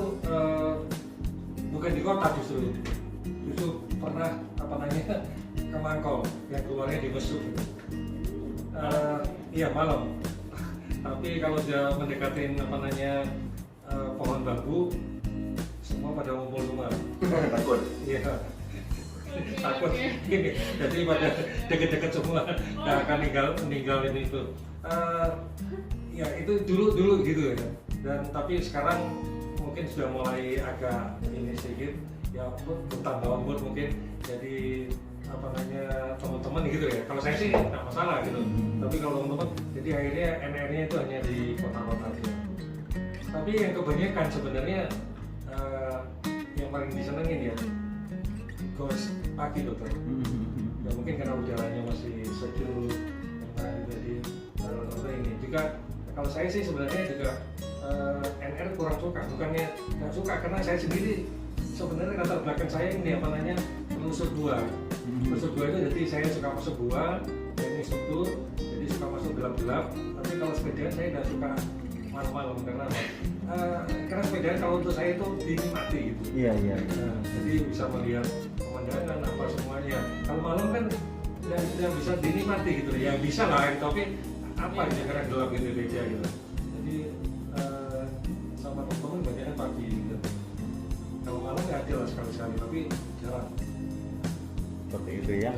bukan di kota justru pernah ke Mangkol yang keluarnya di Mesuk gitu. Iya malam. Tapi kalau dia mendekatin pohon bambu, semua pada ngumpul semua. Takut. Iya. Takut gini. Jadi pada deket-deket semua, nggak akan ninggalin itu. Ya itu dulu gitu ya. Dan tapi sekarang mungkin sudah mulai agak ini sedikit. Ya bertambah umur mungkin jadi teman-teman gitu ya. Kalau saya sih nggak masalah gitu. Tapi kalau teman-teman, jadi akhirnya NR-nya itu hanya di kota-kota aja. Tapi yang kebanyakan sebenarnya yang paling disenengin ya goes pagi dokter. Ya mungkin karena udaranya masih sejuk, jadi ini juga. Kalau saya sih sebenarnya juga NR kurang suka, bukannya nggak suka karena saya sendiri sebenarnya latar belakang saya ini penelusur gua. Penelusur gua itu jadi saya suka masuk gua, jadi instruktur, jadi suka masuk gelap-gelap. Tapi kalau sepedaan saya nggak suka malam-malam karena sepedaan kalau untuk saya itu dinikmati gitu. Iya. Nah, jadi bisa melihat pemandangan apa semuanya. Kalau malam kan tidak bisa dinikmati gitu ya, bisa lah tapi apa aja karena gelap gitu beda gitu. Jadi sama teman-teman banyak pagi gitu. Kalau malam nggak ada lah sekali-sekali, tapi jarang. Seperti itu ya.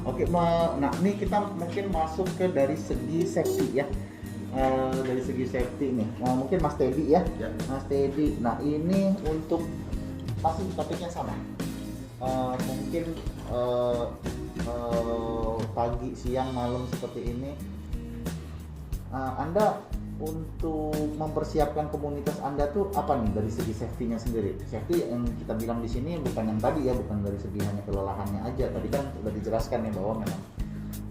Oke, nah ini kita mungkin masuk ke dari segi safety ya. Dari segi safety nih, mungkin Mas Teddy ya. Mas Teddy, nah ini untuk masih topiknya sama. Mungkin pagi, siang, malam seperti ini. Anda untuk mempersiapkan komunitas Anda tuh apa nih dari segi safety-nya sendiri? Safety yang kita bilang di sini bukan yang tadi ya, bukan dari segi hanya kelelahannya aja. Tadi kan sudah dijelaskan ya bahwa memang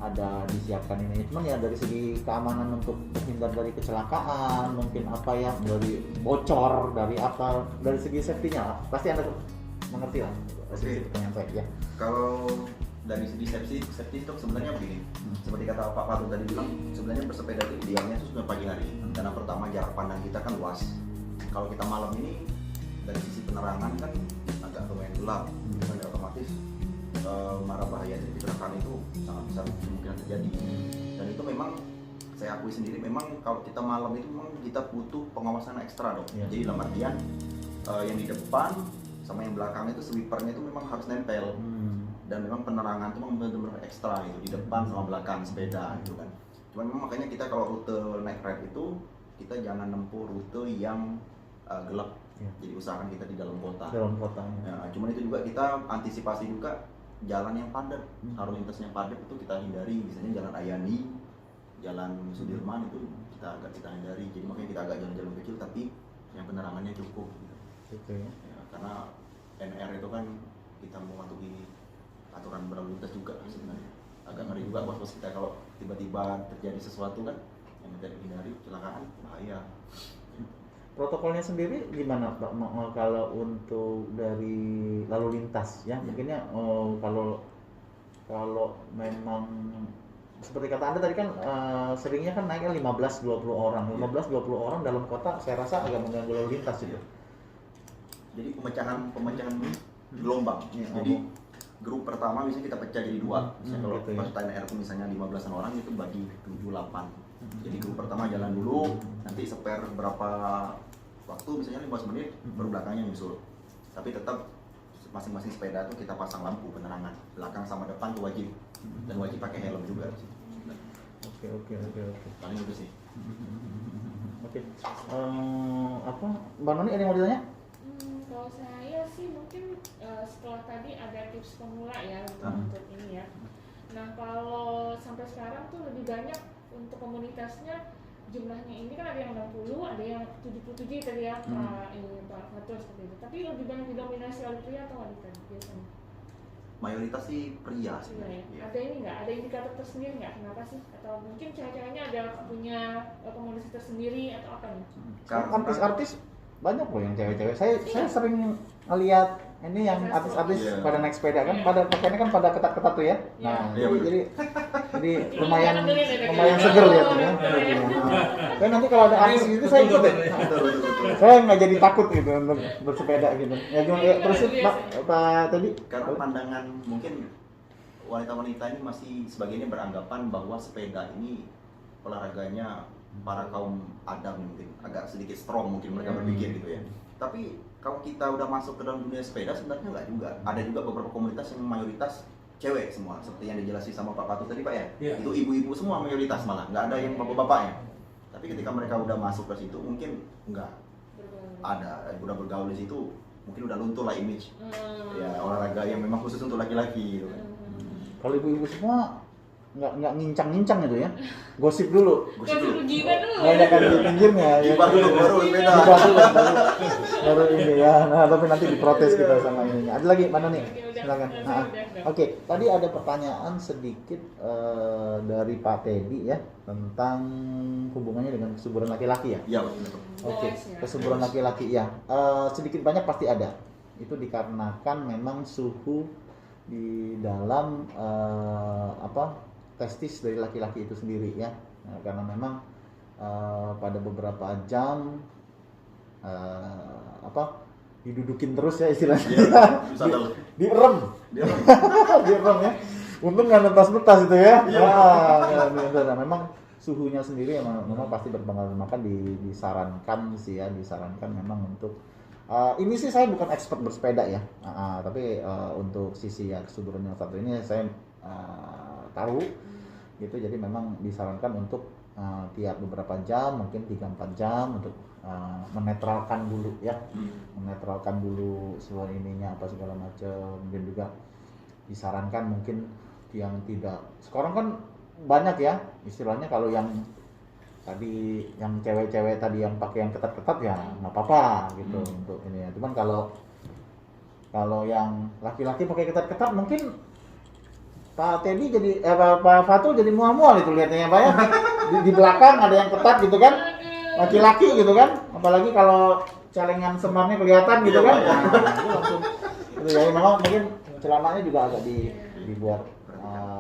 ada disiapkan ini, cuman ya dari segi keamanan untuk terhindar dari kecelakaan, mungkin apa ya, dari bocor, dari apa, dari segi safety-nya pasti Anda mengerti lah. Segi pertanyaan saya ya. Kalau dari segi safety itu sebenarnya begini, seperti kata Pak Fatul tadi bilang, sebenarnya bersepeda itu idealnya itu sudah pagi hari. Karena pertama jarak pandang kita kan luas. Kalau kita malam ini dari sisi penerangan kan agak lumayan gelap, dan otomatis marah bahaya dari kecelakaan itu sangat besar kemungkinan terjadi. Dan itu memang saya akui sendiri, memang kalau kita malam itu memang kita butuh pengawasan ekstra dong. Jadi dalam artian yang di depan sama yang belakang itu sweepernya itu memang harus nempel. Dan memang penerangan itu memang benar-benar ekstra gitu, di depan sama belakang sepeda gitu kan. Cuman memang makanya kita kalau rute night ride itu kita jangan nempuh rute yang gelap. Jadi usahakan kita di dalam kota. Ya, cuman itu juga kita antisipasi juga jalan yang padat, arus lintasnya padat itu kita hindari. Misalnya jalan Ayani, jalan Sudirman itu kita hindari. Jadi makanya kita agak jalan-jalan kecil tapi yang penerangannya cukup. Gitu. Ya, karena NR itu kan kita mematuhi aturan berlalu lintas juga sebenarnya. Agak ngeri juga bos kita kalau tiba-tiba terjadi sesuatu kan yang kita hindari, kecelakaan bahaya. Protokolnya sendiri gimana Pak kalau untuk dari lalu lintas ya? Mungkinnya kalau memang seperti kata Anda tadi kan seringnya kan naiknya 15-20 orang. 15-20 orang dalam kota saya rasa agak mengganggu lalu lintas gitu. Jadi pemecahan gelombang. Jadi grup pertama misalnya kita pecah jadi dua. Misalnya kalau gitu ya. peserta NR itu misalnya 15-an orang itu bagi 7-8. Jadi grup pertama jalan dulu, nanti spare berapa waktu misalnya 15 menit baru belakangnya nyusul. Tapi tetap masing-masing sepeda itu kita pasang lampu penerangan. Belakang sama depan itu wajib. Dan wajib pakai helm juga. Oke. Paling itu sih. Oke. Apa Mbak Noni ada yang mau ditanya? Kalau saya sih mungkin setelah tadi ada tips pemula ya untuk ini ya. Nah kalau sampai sekarang tuh lebih banyak untuk komunitasnya jumlahnya ini kan ada yang 60, ada yang 77 tadi ya Pak Fatul seperti itu. Tapi lebih banyak didominasi oleh pria atau wanita biasanya? mayoritas sih pria sih. Ya. Ada ini nggak? Ada indikator tersendiri nggak? Kenapa sih? Atau mungkin cewek-ceweknya ada punya komunitas tersendiri atau apa nih? Artis-artis banyak loh yang cewek-cewek. Saya sering lihat ini yang artis-artis Iya. pada naik sepeda kan, pada pakaiannya kan pada ketat-ketat tuh ya. Nah, Iya, betul. jadi lumayan seger lihatnya. Tapi nanti kalau ada artis gitu saya ikut ya. Betul. Saya nggak jadi takut gitu untuk bersepeda gitu. Ya gimana ya, terus Pak tadi? Karena pandangan mungkin wanita-wanita ini masih sebagiannya beranggapan bahwa sepeda ini olahraganya para kaum Adam mungkin agak sedikit strong mungkin mereka berpikir gitu ya. Tapi kalau kita udah masuk ke dalam dunia sepeda sebenarnya nggak juga. Ada juga beberapa komunitas yang mayoritas cewek semua seperti yang dijelasin sama Pak Patus tadi Pak ya. Iya. Itu ibu-ibu semua mayoritas malah nggak ada yang bapak-bapaknya. Tapi ketika mereka udah masuk ke situ mungkin nggak ada udah bergaul di situ mungkin udah luntur lah image ya olahraga yang memang khusus untuk laki-laki gitu kan. Kalau ibu-ibu semua nggak ngincang-ngincang gitu ya, gosip dulu. Gosip dulu. Gimana dulu? Nggak ada kan di pinggirnya. Gibah dulu baru sepeda. Gibah dulu, baru ini ya. Nah tapi nanti diprotes kita sama ininya. Ada lagi mana nih? Oke, udah. Silakan. Udah. Oke, tadi ada pertanyaan sedikit dari Pak Teddy ya tentang hubungannya dengan kesuburan laki-laki ya. Iya betul. Oke, Boys, ya. kesuburan laki-laki ya. Sedikit banyak pasti ada. Itu dikarenakan memang suhu di dalam testis dari laki-laki itu sendiri ya. Nah, karena memang pada beberapa jam didudukin terus ya istilahnya. Iya, bisa tahu. Direm. Dia Direm ya. Untung nggak netas-netas itu ya. Iya. Nah, memang suhunya sendiri memang pasti berpengaruh, maka disarankan memang untuk ini sih saya bukan expert bersepeda ya, tapi untuk sisi ya kesuburan yang satu ini saya tahu gitu, jadi memang disarankan untuk tiap beberapa jam, mungkin 3-4 jam untuk menetralkan dulu ya, menetralkan dulu seluruh ininya apa segala macam, dan juga disarankan mungkin yang tidak, sekarang kan banyak ya istilahnya, kalau yang tadi yang cewek-cewek tadi yang pakai yang ketat-ketat ya nggak apa-apa gitu untuk ini ya. Cuman kalau yang laki-laki pakai ketat-ketat mungkin Pak Teddy jadi Pak Fatul jadi mual-mual itu lihatnya ya Pak ya. Di belakang ada yang ketat gitu kan, laki-laki gitu kan, apalagi kalau celengan semarnya kelihatan gitu kan. Nah, itu langsung itu ya, memang mungkin celananya juga agak dibuat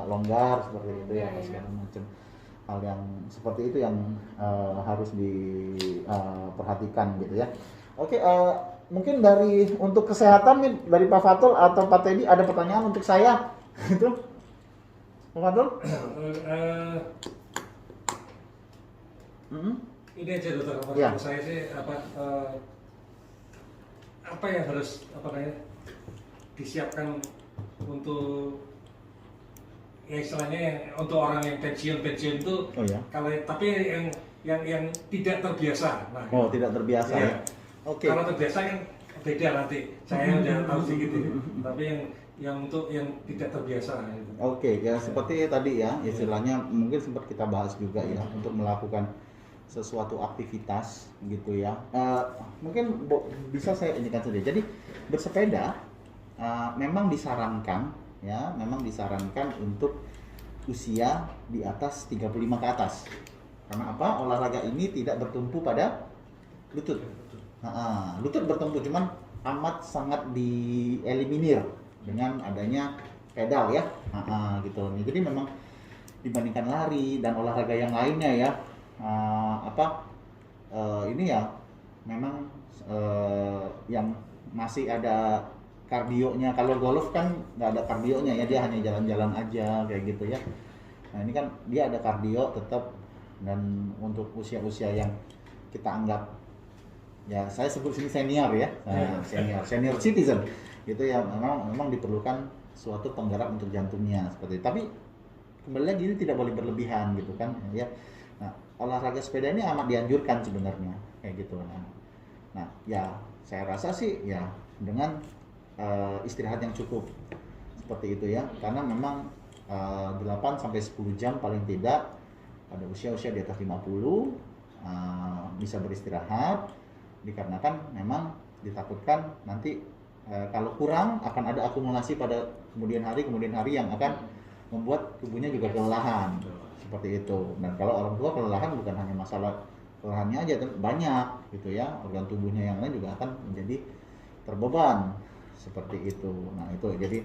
longgar seperti itu ya, segala macam. Hal yang seperti itu yang harus diperhatikan gitu ya. Oke, mungkin untuk kesehatan nih dari Pak Fatul atau Pak Teddy ada pertanyaan untuk saya gitu. Pak Fatul? Ini aja dokter, Ya. saya sih apa yang harus disiapkan untuk ya istilahnya yang untuk orang yang pensiun itu, Oh ya. kalau tapi yang tidak terbiasa. Nah, Oh, tidak terbiasa iya. ya. Oke. Kalau terbiasa kan beda nanti. Saya udah tahu sedikit ini. Tapi yang untuk yang tidak terbiasa gitu. Oke, ya seperti tadi ya, istilahnya mungkin sempat kita bahas juga ya, untuk melakukan sesuatu aktivitas gitu ya. Mungkin bisa saya indikan saja. Jadi bersepeda memang disarankan untuk usia di atas 35 ke atas. Karena apa? Olahraga ini tidak bertumpu pada lutut. Lutut bertumpu, cuman amat sangat dieliminir dengan adanya pedal ya. Gitu. Jadi memang dibandingkan lari dan olahraga yang lainnya ya, ini ya memang yang masih ada kardionya. Kalau golf kan nggak ada kardionya ya, dia hanya jalan-jalan aja kayak gitu ya. Nah ini kan dia ada kardio tetap, dan untuk usia-usia yang kita anggap ya, saya sebut sini senior ya, senior citizen gitu ya, memang diperlukan suatu penggerak untuk jantungnya seperti itu. Tapi kembali lagi ini tidak boleh berlebihan gitu kan ya. Nah olahraga sepeda ini amat dianjurkan sebenarnya kayak gitu. Nah ya saya rasa sih ya dengan istirahat yang cukup seperti itu ya, karena memang 8-10 jam paling tidak pada usia-usia di atas 50 bisa beristirahat, dikarenakan memang ditakutkan nanti kalau kurang akan ada akumulasi pada kemudian hari yang akan membuat tubuhnya juga kelelahan seperti itu. Dan kalau orang tua kelelahan bukan hanya masalah kelelahannya aja, banyak gitu ya, organ tubuhnya yang lain juga akan menjadi terbeban seperti itu. Nah itu jadi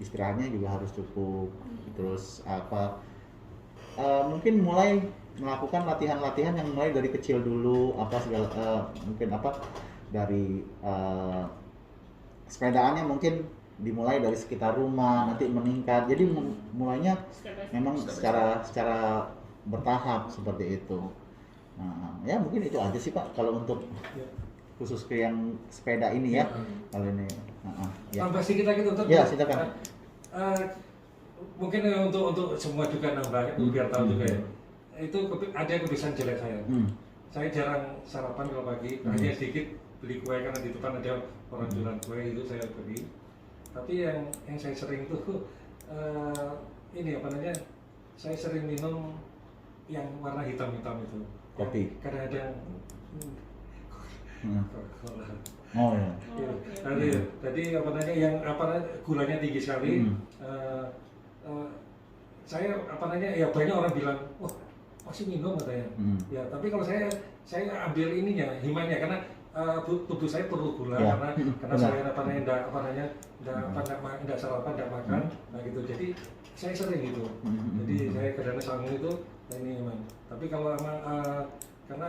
istirahatnya juga harus cukup. Terus mungkin mulai melakukan latihan-latihan yang mulai dari kecil dulu, mungkin dari sepedaannya mungkin dimulai dari sekitar rumah, nanti meningkat. Jadi mulainya memang secara bertahap seperti itu. Nah, ya mungkin itu aja sih Pak kalau untuk khusus ke yang sepeda ini ya. Kalau ini ya. Tambah sedikit lagi Dokter. Ya, silakan. Mungkin untuk semua juga nambah biar tahu juga ya. Itu ada kebiasaan jelek saya. Saya jarang sarapan kalau pagi, hanya sedikit beli kue karena di depan ada orang jualan kue, itu saya beli. Tapi yang saya sering tuh ini apa namanya? Saya sering minum yang warna hitam-hitam itu. Kopi. Kadang-kadang Coca-Cola. Oh ya. Tadi apa namanya yang gulanya tinggi sekali. Saya apa namanya ya banyak orang bilang, wah masih minum katanya. Ya tapi kalau saya ambil ininya himanya karena tubuh saya perlu gula karena saya enggak sarapan, enggak makan, nah gitu. Jadi saya sering gitu. Jadi saya kadang-kadang sanggup itu ini memang. Tapi kalau karena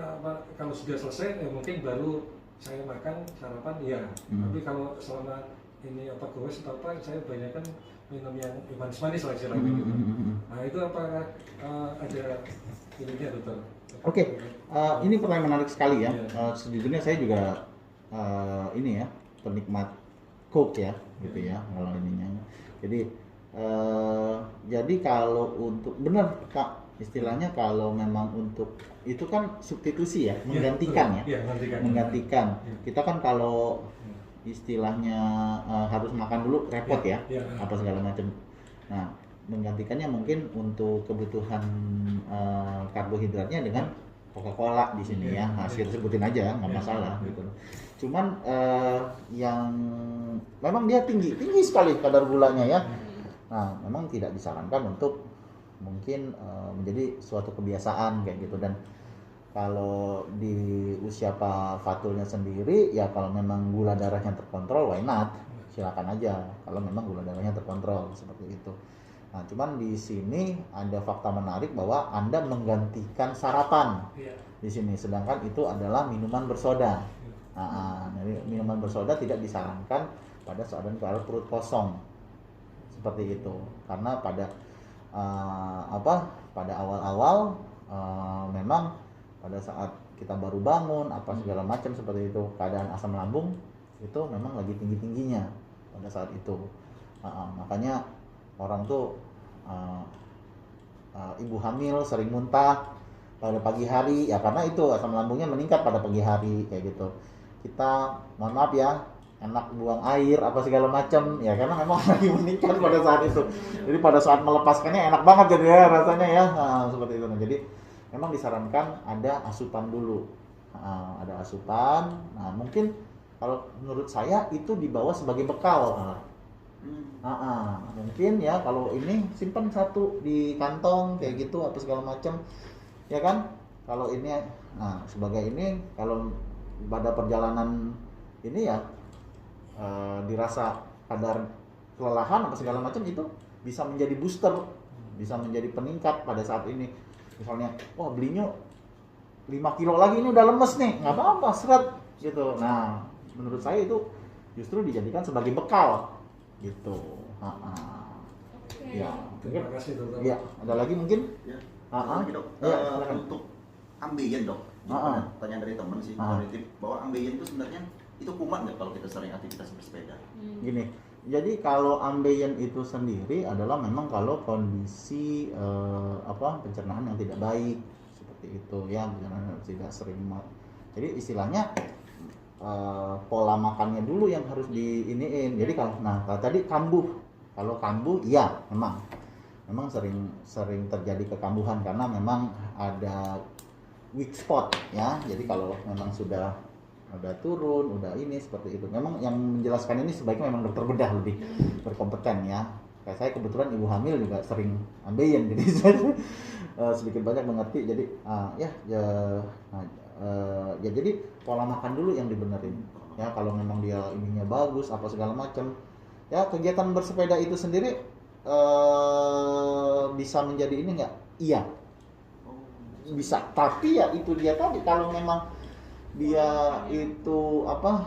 kalau sudah selesai ya mungkin baru saya makan sarapan ya. Tapi kalau selama ini gowes atau apa saya banyakkan minum yang manis-manis lah istilahnya gitu. Nah itu apakah ada ininya Dokter? Oke, ini pertanyaan menarik sekali ya. Sejujurnya saya juga ini ya penikmat Coke ya, gitu ya kalau ininya. Jadi kalau untuk benar Kak, istilahnya kalau memang untuk itu kan substitusi ya, menggantikan ya, menggantikan. Kita kan kalau istilahnya harus makan dulu repot ya, apa segala macam. Nah, menggantikannya mungkin untuk kebutuhan karbohidratnya dengan Coca-Cola di sini ya. Nah, sebutin aja nggak masalah gitu. Cuman yang memang dia tinggi sekali kadar gulanya ya. Nah, memang tidak disarankan untuk mungkin menjadi suatu kebiasaan kayak gitu. Dan kalau di usia Pak Fatulnya sendiri ya kalau memang gula darahnya terkontrol, why not? Silakan aja kalau memang gula darahnya terkontrol seperti itu. Nah, cuman di sini ada fakta menarik bahwa Anda menggantikan sarapan di sini, sedangkan itu adalah minuman bersoda. Jadi minuman bersoda tidak disarankan pada saat perut kosong seperti itu, karena pada awal-awal memang pada saat kita baru bangun apa segala macam seperti itu, keadaan asam lambung itu memang lagi tinggi-tingginya pada saat itu. Makanya orang tuh ibu hamil sering muntah pada pagi hari ya karena itu asam lambungnya meningkat pada pagi hari kayak gitu. Kita mohon maaf ya enak buang air apa segala macam ya karena memang lagi meningkat pada saat itu. Jadi pada saat melepaskannya enak banget jadi ya rasanya ya seperti itu. Nah, jadi memang disarankan ada asupan dulu. Ada asupan. Nah, mungkin kalau menurut saya itu dibawa sebagai bekal. Mungkin ya kalau ini simpan satu di kantong kayak gitu apa segala macam. Ya kan? Kalau ini sebagai ini kalau pada perjalanan ini ya dirasa kadar kelelahan apa segala macam itu bisa menjadi booster, bisa menjadi peningkat pada saat ini. Misalnya, wah belinya 5 kilo lagi ini udah lemes nih, nggak apa-apa, seret gitu. Nah, menurut saya itu justru dijadikan sebagai bekal gitu. Ya, terima kasih Dokter. Ya, ada lagi mungkin? Ya. Lagi, Dok. Ya, Untuk ambeien Dok. Tanya dari teman sih, bahwa ambeien itu sebenarnya itu kumat nggak kalau kita sering aktivitas bersepeda? Gini, jadi kalau ambeien itu sendiri adalah memang kalau kondisi pencernaan yang tidak baik seperti itu ya, pencernaan tidak sering. Jadi istilahnya pola makannya dulu yang harus diiniin. Jadi kalau tadi kambuh, kalau kambuh iya memang sering terjadi kekambuhan karena memang ada weak spot ya. Jadi kalau memang sudah turun, udah ini seperti itu. Memang yang menjelaskan ini sebaiknya memang dokter bedah lebih berkompeten ya. kayak saya kebetulan ibu hamil juga sering ambeien, jadi saya sedikit banyak mengerti. Jadi jadi pola makan dulu yang dibenerin ya. Kalau memang dia ininya bagus apa segala macam ya, kegiatan bersepeda itu sendiri bisa menjadi ini nggak? Iya bisa, tapi ya itu dia tadi, kalau memang dia itu apa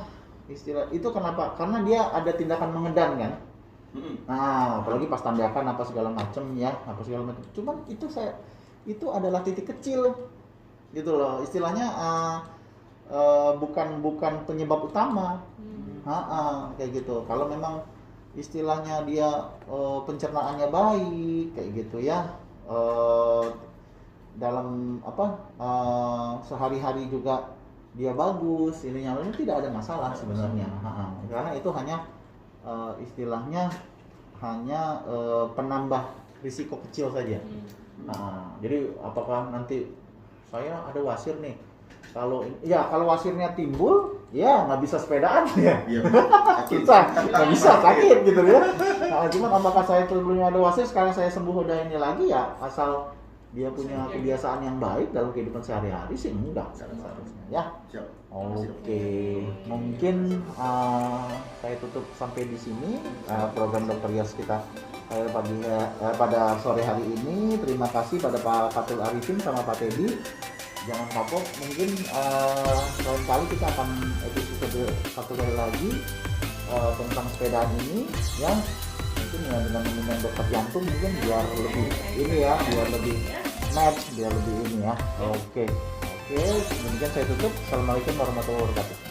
istilah itu, kenapa? Karena dia ada tindakan mengedan kan. Nah, apalagi pas tandakan apa segala macam ya, apa segala macam. Cuman itu adalah titik kecil gitu loh. Istilahnya bukan penyebab utama. Kayak gitu. Kalau memang istilahnya dia pencernaannya baik kayak gitu ya. Dalam sehari-hari juga dia bagus, ini tidak ada masalah sebenarnya. Karena itu hanya istilahnya hanya penambah risiko kecil saja. Jadi apakah nanti saya ada wasir nih, kalau wasirnya timbul ya nggak bisa sepedaan ya, nggak bisa sakit gitu ya. Cuman apakah saya sebelumnya ada wasir, sekarang saya sembuh udah ini lagi ya, asal dia punya kebiasaan yang baik dalam kehidupan sehari-hari sih enggak seharusnya ya. Oke. Mungkin saya tutup sampai di sini program Dr. Yos kita pada sore hari ini. Terima kasih pada Pak Fatul Arifin sama Pak Teddy. Jangan kapok, mungkin lain kali kita akan episode satu kali lagi tentang sepedaan ini ya. Mungkin ya dengan mengundang dokter jantung mungkin biar lebih ini ya, biar lebih match, biar lebih ini ya. Oke. Demikian saya tutup. Assalamualaikum warahmatullahi wabarakatuh.